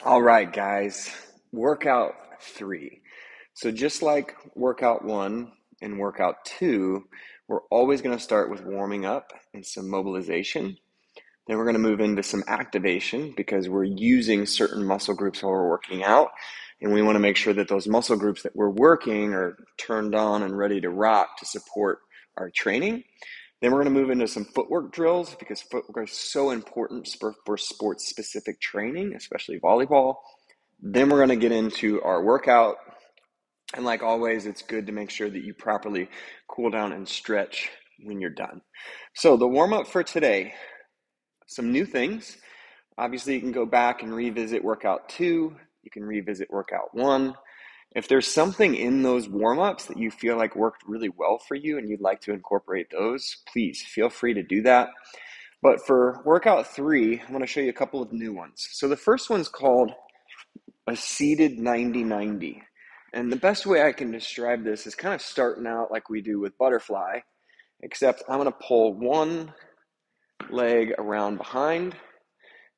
All right, guys, workout 3. So just like workout 1 and workout 2, we're always going to start with warming up and some mobilization. Then we're going to move into some activation because we're using certain muscle groups while we're working out. And we want to make sure that those muscle groups that we're working are turned on and ready to rock to support our training. Then we're going to move into some footwork drills because footwork is so important for sports-specific training, especially volleyball. Then we're going to get into our workout. And like always, it's good to make sure that you properly cool down and stretch when you're done. So the warm-up for today, some new things. Obviously, you can go back and revisit workout 2. You can revisit workout 1. If there's something in those warm-ups that you feel like worked really well for you and you'd like to incorporate those, please feel free to do that. But for workout 3, I'm going to show you a couple of new ones. So the first one's called a seated 90-90. And the best way I can describe this is kind of starting out like we do with butterfly, except I'm going to pull one leg around behind,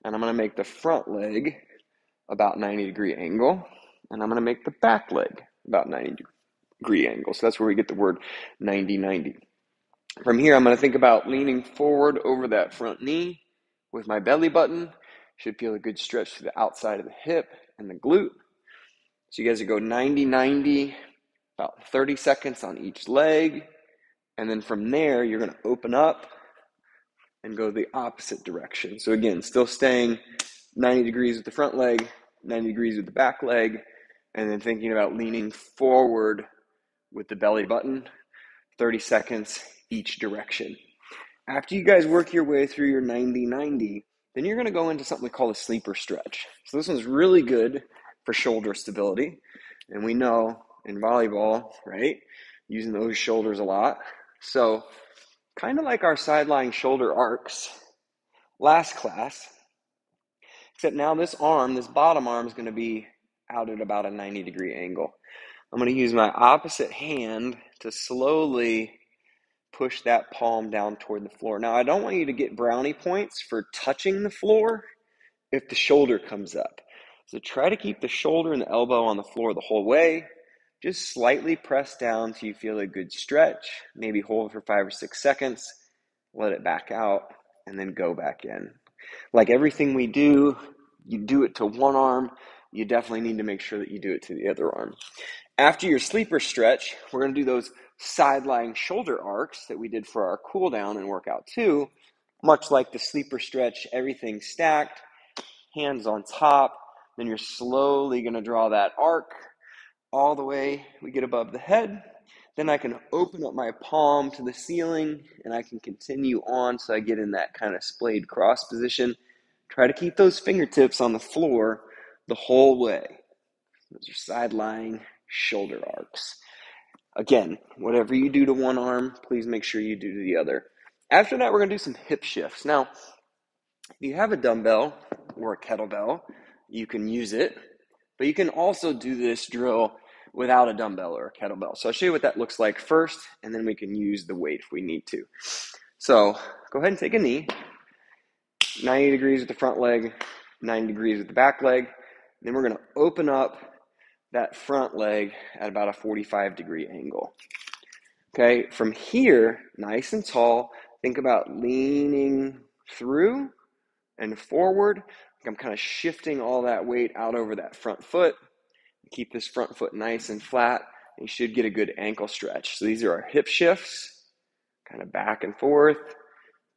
and I'm going to make the front leg about 90-degree angle, and I'm going to make the back leg about 90-degree angle. So that's where we get the word 90-90. From here, I'm going to think about leaning forward over that front knee with my belly button. Should feel a good stretch to the outside of the hip and the glute. So you guys would go 90-90, about 30 seconds on each leg. And then from there, you're going to open up and go the opposite direction. So again, still staying 90 degrees with the front leg, 90 degrees with the back leg, and then thinking about leaning forward with the belly button, 30 seconds each direction. After you guys work your way through your 90-90, then you're going to go into something we call a sleeper stretch. So this one's really good for shoulder stability. And we know in volleyball, right, using those shoulders a lot. So kind of like our sideline shoulder arcs last class, except now this bottom arm is going to be out at about a 90-degree angle. I'm going to use my opposite hand to slowly push that palm down toward the floor. Now, I don't want you to get brownie points for touching the floor if the shoulder comes up. So try to keep the shoulder and the elbow on the floor the whole way. Just slightly press down till you feel a good stretch. Maybe hold for 5 or 6 seconds. Let it back out and then go back in. Like everything we do, you do it to one arm. You definitely need to make sure that you do it to the other arm. After your sleeper stretch, we're going to do those sideline shoulder arcs that we did for our cool down in workout 2. Much like the sleeper stretch, everything stacked, hands on top. Then you're slowly going to draw that arc all the way we get above the head. Then I can open up my palm to the ceiling and I can continue on so I get in that kind of splayed cross position. Try to keep those fingertips on the floor the whole way. Those are side-lying shoulder arcs. Again, whatever you do to one arm, please make sure you do to the other. After that, we're going to do some hip shifts. Now, if you have a dumbbell or a kettlebell, you can use it, but you can also do this drill without a dumbbell or a kettlebell. So I'll show you what that looks like first, and then we can use the weight if we need to. So go ahead and take a knee, 90 degrees with the front leg, 90 degrees with the back leg. Then we're going to open up that front leg at about a 45-degree angle. Okay, from here, nice and tall, think about leaning through and forward. I'm kind of shifting all that weight out over that front foot. Keep this front foot nice and flat. You should get a good ankle stretch. So these are our hip shifts, kind of back and forth,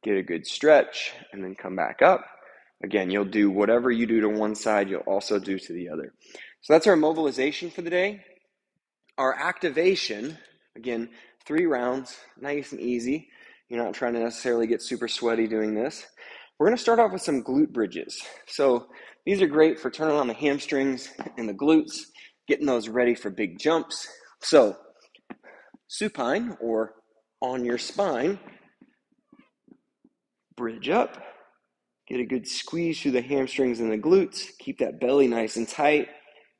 get a good stretch, and then come back up. Again, you'll do whatever you do to one side, you'll also do to the other. So that's our mobilization for the day. Our activation, again, 3 rounds, nice and easy. You're not trying to necessarily get super sweaty doing this. We're going to start off with some glute bridges. So these are great for turning on the hamstrings and the glutes, getting those ready for big jumps. So supine or on your spine, bridge up, get a good squeeze through the hamstrings and the glutes, keep that belly nice and tight,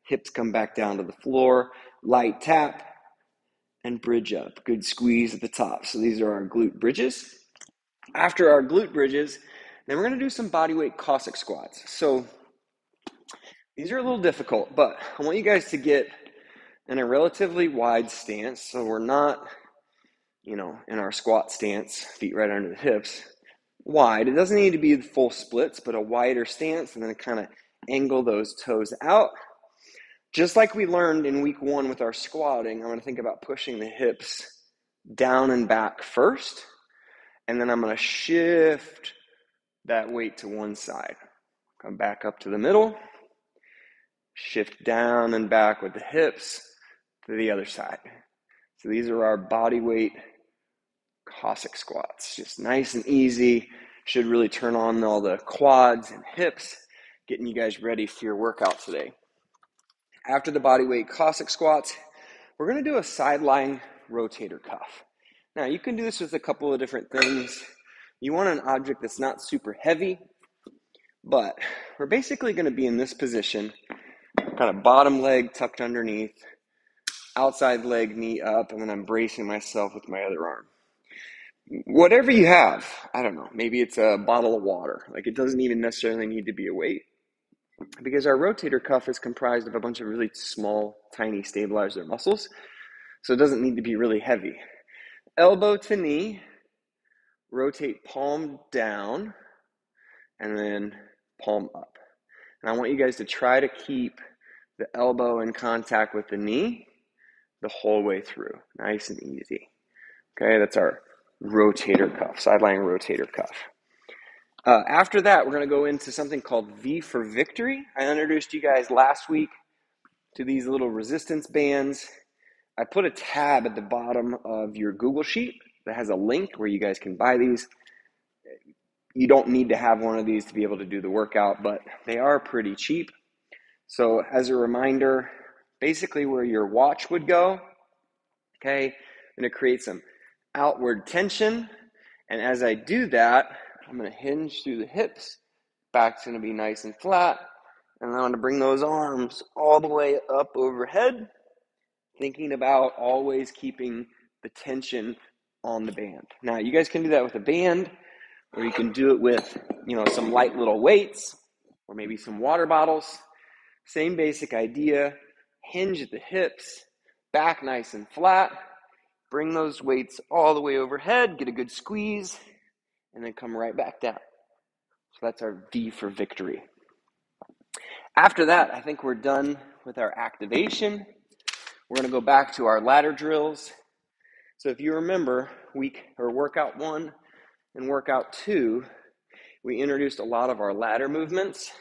hips come back down to the floor, light tap, and bridge up. Good squeeze at the top. So these are our glute bridges. After our glute bridges, then we're going to do some bodyweight Cossack squats. So These are a little difficult, but I want you guys to get in a relatively wide stance, so we're not, in our squat stance, feet right under the hips, wide. It doesn't need to be full splits, but a wider stance, and then kind of angle those toes out. Just like we learned in week 1 with our squatting, I'm going to think about pushing the hips down and back first, and then I'm going to shift that weight to one side. Come back up to the middle, shift down and back with the hips to the other side. So these are our body weight Cossack squats. Just nice and easy. Should really turn on all the quads and hips, getting you guys ready for your workout today. After the body weight Cossack squats, we're going to do a sideline rotator cuff. Now, you can do this with a couple of different things. You want an object that's not super heavy, but we're basically going to be in this position, kind of bottom leg tucked underneath, outside leg knee up, and then I'm bracing myself with my other arm. Whatever you have, I don't know, maybe it's a bottle of water. Like, it doesn't even necessarily need to be a weight, because our rotator cuff is comprised of a bunch of really small, tiny stabilizer muscles, so it doesn't need to be really heavy. Elbow to knee, rotate palm down, and then palm up. And I want you guys to try to keep the elbow in contact with the knee the whole way through. Nice and easy. Okay, that's our rotator cuff, sideline rotator cuff. After that, we're going to go into something called V for Victory. I introduced you guys last week to these little resistance bands. I put a tab at the bottom of your Google Sheet that has a link where you guys can buy these. You don't need to have one of these to be able to do the workout, but they are pretty cheap. So as a reminder, basically where your watch would go, okay, I'm going to create some outward tension. And as I do that, I'm going to hinge through the hips. Back's going to be nice and flat. And I'm going to bring those arms all the way up overhead, thinking about always keeping the tension on the band. Now, you guys can do that with a band, or you can do it with, some light little weights, or maybe some water bottles. Same basic idea. Hinge at the hips, back nice and flat. Bring those weights all the way overhead, get a good squeeze, and then come right back down. So that's our V for Victory. After that, I think we're done with our activation. We're going to go back to our ladder drills. So if you remember, workout 1 and workout 2, we introduced a lot of our ladder movements.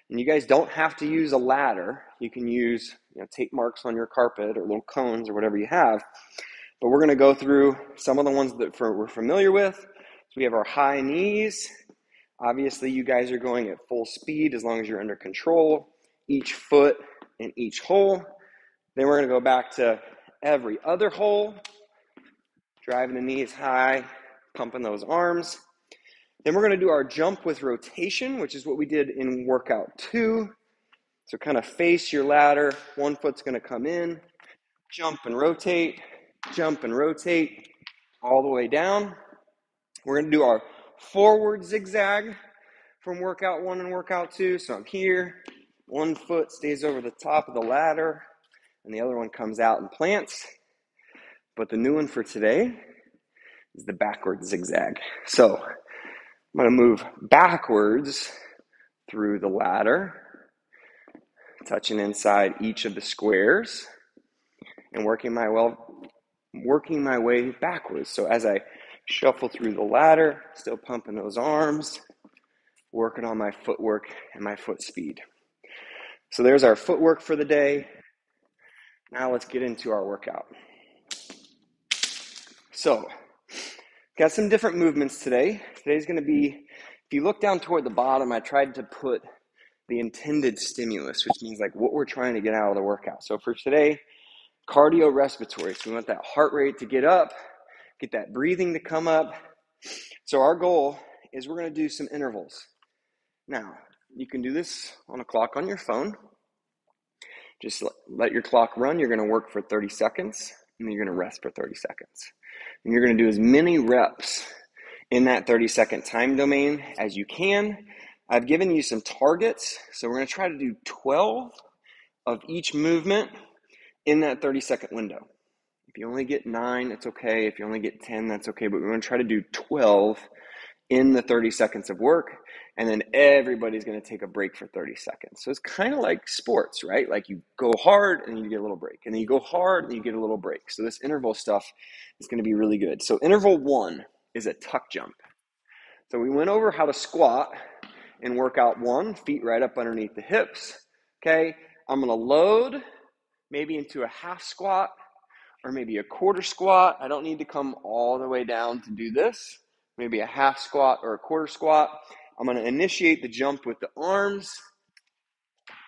And you guys don't have to use a ladder. You can use tape marks on your carpet or little cones or whatever you have. But we're going to go through some of the ones that we're familiar with. So we have our high knees. Obviously, you guys are going at full speed as long as you're under control. Each foot in each hole. Then we're going to go back to every other hole. Driving the knees high, pumping those arms. Then we're going to do our jump with rotation, which is what we did in workout 2. So kind of face your ladder. One foot's going to come in, jump and rotate, all the way down. We're going to do our forward zigzag from workout 1 and workout 2. So I'm here, one foot stays over the top of the ladder, and the other one comes out and plants. But the new one for today is the backward zigzag. So I'm going to move backwards through the ladder, touching inside each of the squares, and working my way backwards. So as I shuffle through the ladder, still pumping those arms, working on my footwork and my foot speed. So there's our footwork for the day. Now let's get into our workout. So, got some different movements today. Today's going to be, if you look down toward the bottom, I tried to put the intended stimulus, which means like what we're trying to get out of the workout. So for today, cardiorespiratory. So we want that heart rate to get up, get that breathing to come up. So our goal is we're going to do some intervals. Now, you can do this on a clock on your phone. Just let your clock run. You're going to work for 30 seconds, and then you're going to rest for 30 seconds. And you're going to do as many reps in that 30-second time domain as you can. I've given you some targets. So we're going to try to do 12 of each movement in that 30-second window. If you only get 9, it's okay. If you only get 10, that's okay. But we're going to try to do 12 in the 30 seconds of work, and then everybody's going to take a break for 30 seconds. So it's kind of like sports, right? Like you go hard and you get a little break, and then you go hard and you get a little break. So this interval stuff is going to be really good. So interval 1 is a tuck jump. So we went over how to squat in workout 1, feet right up underneath the hips. Okay, I'm going to load maybe into a half squat or maybe a quarter squat. I don't need to come all the way down to do this. Maybe a half squat or a quarter squat. I'm going to initiate the jump with the arms.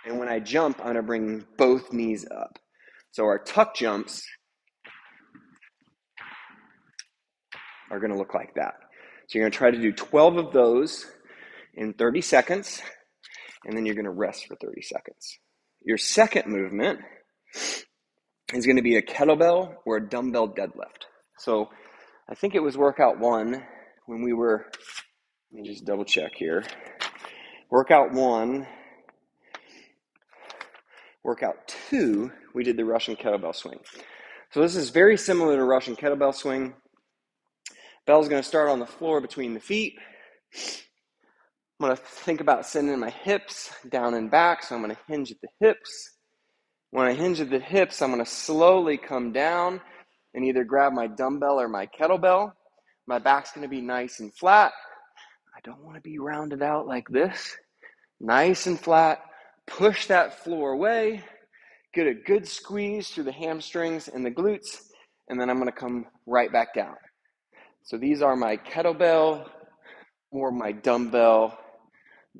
And when I jump, I'm going to bring both knees up. So our tuck jumps are going to look like that. So you're going to try to do 12 of those in 30 seconds. And then you're going to rest for 30 seconds. Your second movement is going to be a kettlebell or a dumbbell deadlift. So I think it was workout 1 when we were, let me just double check here. Workout 1, workout 2, we did the Russian kettlebell swing. So this is very similar to Russian kettlebell swing. Bell's going to start on the floor between the feet. I'm going to think about sending my hips down and back, so I'm going to hinge at the hips. When I hinge at the hips, I'm going to slowly come down and either grab my dumbbell or my kettlebell. My back's going to be nice and flat. I don't want to be rounded out like this. Nice and flat. Push that floor away. Get a good squeeze through the hamstrings and the glutes. And then I'm going to come right back down. So these are my kettlebell or my dumbbell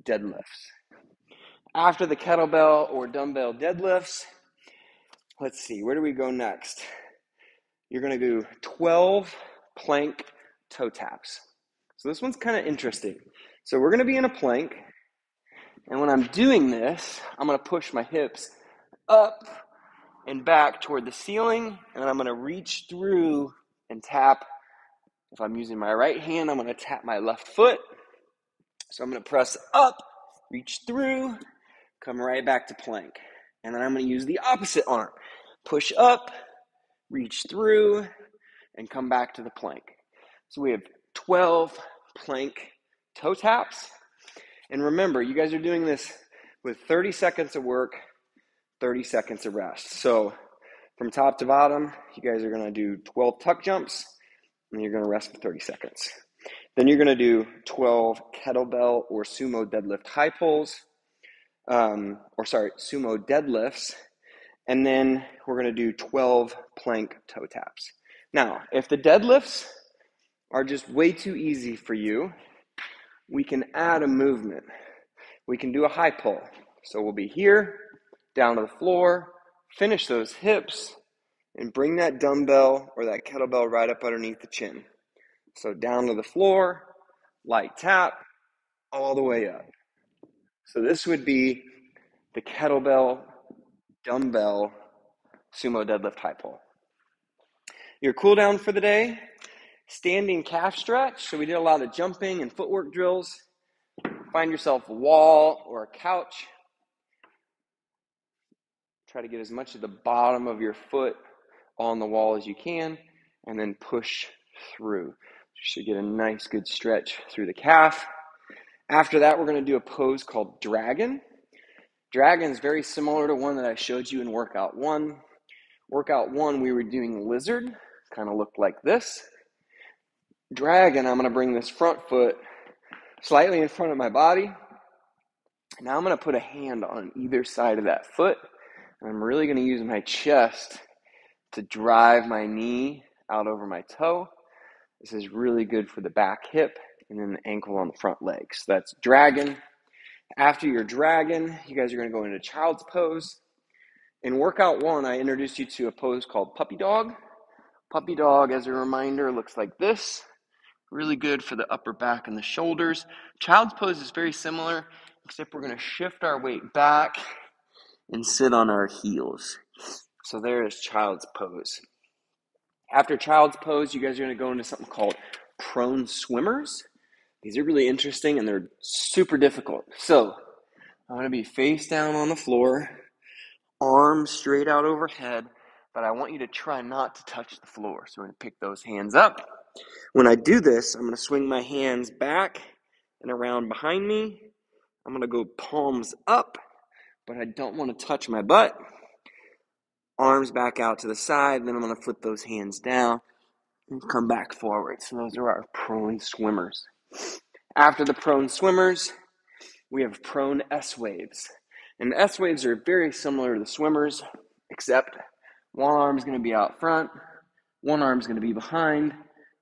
deadlifts. After the kettlebell or dumbbell deadlifts, let's see, where do we go next? You're going to do 12 plank toe taps. So this one's kind of interesting. So we're going to be in a plank. And when I'm doing this, I'm going to push my hips up and back toward the ceiling. And then I'm going to reach through and tap. If I'm using my right hand, I'm going to tap my left foot. So I'm going to press up, reach through, come right back to plank. And then I'm going to use the opposite arm. Push up, reach through, and come back to the plank. So we have 12 plank toe taps. And remember, you guys are doing this with 30 seconds of work, 30 seconds of rest. So from top to bottom, you guys are going to do 12 tuck jumps, and you're going to rest for 30 seconds. Then you're going to do 12 kettlebell or sumo deadlift high pulls, sumo deadlifts, and then we're going to do 12 plank toe taps. Now, if the deadlifts are just way too easy for you, we can add a movement. We can do a high pull. So we'll be here, down to the floor, finish those hips, and bring that dumbbell or that kettlebell right up underneath the chin. So down to the floor, light tap, all the way up. So this would be the kettlebell, dumbbell, sumo deadlift high pull. Your cool down for the day, standing calf stretch. So we did a lot of jumping and footwork drills. Find yourself a wall or a couch. Try to get as much of the bottom of your foot on the wall as you can, and then push through. You should get a nice good stretch through the calf. After that, we're going to do a pose called dragon. Dragon is very similar to one that I showed you in workout 1. Workout 1, we were doing lizard. Kind of looked like this. Dragon, I'm going to bring this front foot slightly in front of my body. Now I'm going to put a hand on either side of that foot. And I'm really going to use my chest to drive my knee out over my toe. This is really good for the back hip and then the ankle on the front leg. So that's dragon. After your dragon, you guys are going to go into child's pose. In workout 1, I introduced you to a pose called puppy dog. Puppy dog, as a reminder, looks like this. Really good for the upper back and the shoulders. Child's pose is very similar, except we're going to shift our weight back and sit on our heels. So there is child's pose. After child's pose, you guys are going to go into something called prone swimmers. These are really interesting and they're super difficult. So I'm going to be face down on the floor, arms straight out overhead, but I want you to try not to touch the floor. So we're going to pick those hands up. When I do this, I'm going to swing my hands back and around behind me. I'm going to go palms up, but I don't want to touch my butt. Arms back out to the side, then I'm going to flip those hands down and come back forward. So those are our prone swimmers. After the prone swimmers, we have prone S-waves. And the S-waves are very similar to the swimmers, except one arm is going to be out front, one arm is going to be behind,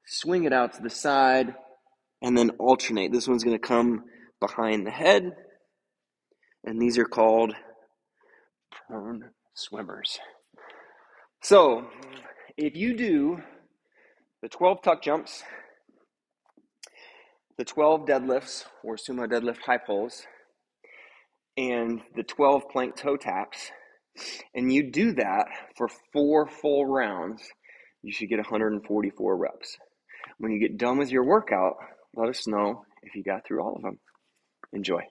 swing it out to the side, and then alternate. This one's going to come behind the head, and these are called prone swimmers. So, if you do the 12 tuck jumps, the 12 deadlifts or sumo deadlift high pulls, and the 12 plank toe taps, and you do that for 4 full rounds, you should get 144 reps. When you get done with your workout, let us know if you got through all of them. Enjoy.